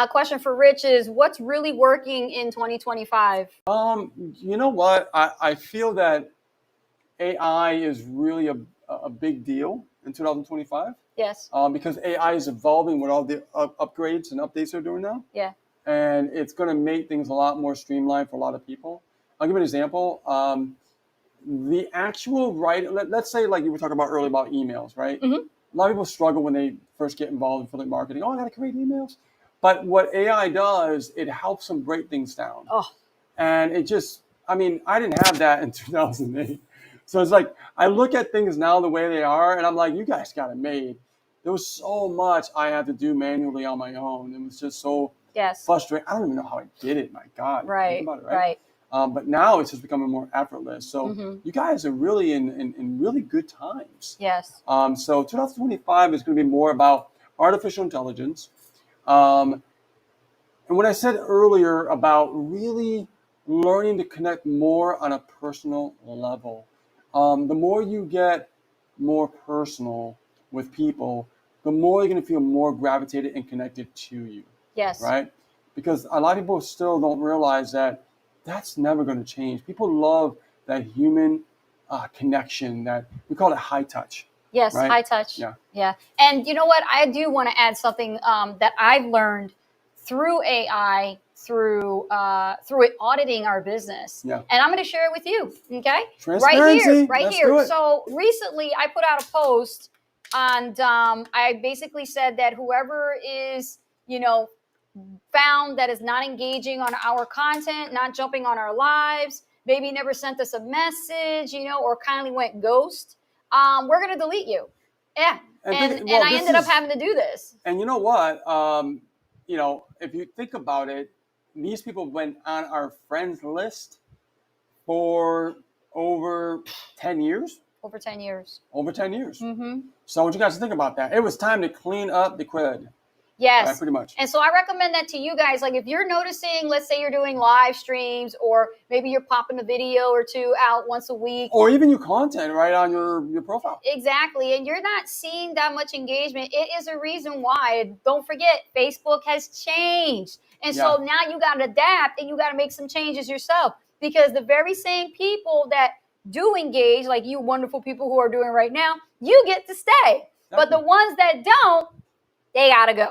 Question for Rich is, what's really working in 2025? You know what? I feel that AI is really a big deal in 2025. Yes. Because AI is evolving with all the upgrades and updates they're doing now. Yeah. And it's going to make things a lot more streamlined for a lot of people. I'll give you an example. The actual let's say like you were talking about earlier about emails, right? Mm-hmm. A lot of people struggle when they first get involved in affiliate marketing. Oh, I got to create emails. But what AI does, it helps them break things down. Oh. And it just, I mean, I didn't have that in 2008. So it's like, I look at things now the way they are, and I'm like, you guys got it made. There was so much I had to do manually on my own. It was just so frustrating. I don't even know how I did it. My God. Right. Think about it, right? But now it's just becoming more effortless. So you guys are really in really good times. Yes. So 2025 is going to be more about artificial intelligence. And what I said earlier about really learning to connect more on a personal level. The more you get more personal with people, the more you're going to feel more gravitated and connected to you. Yes. Right? Because a lot of people still don't realize that that's never going to change. People love that human connection, that we call it high touch. Yes, right? high touch. Yeah. Yeah. And you know what? I do want to add something that I've learned through AI, through it auditing our business. Yeah. And I'm going to share it with you. Okay. Transparency. Right here. So recently I put out a post and I basically said that whoever is, found that is not engaging on our content, not jumping on our lives, maybe never sent us a message, or kindly went ghost, we're going to delete you. Yeah. And I ended up having to do this. And you know what? If you think about it, these people went on our friends list for over 10 years. Over 10 years. Over 10 years. Mm-hmm. So I want you guys to think about that. It was time to clean up the crud. Yes. Right, pretty much. And so I recommend that to you guys. Like if you're noticing, let's say you're doing live streams, or maybe you're popping a video or two out once a week. Or even your content right on your profile. Exactly. And you're not seeing that much engagement. It is a reason why. Don't forget, Facebook has changed. And so now you got to adapt and you got to make some changes yourself. Because the very same people that do engage, like you wonderful people who are doing right now, you get to stay. But the ones that don't, they got to go.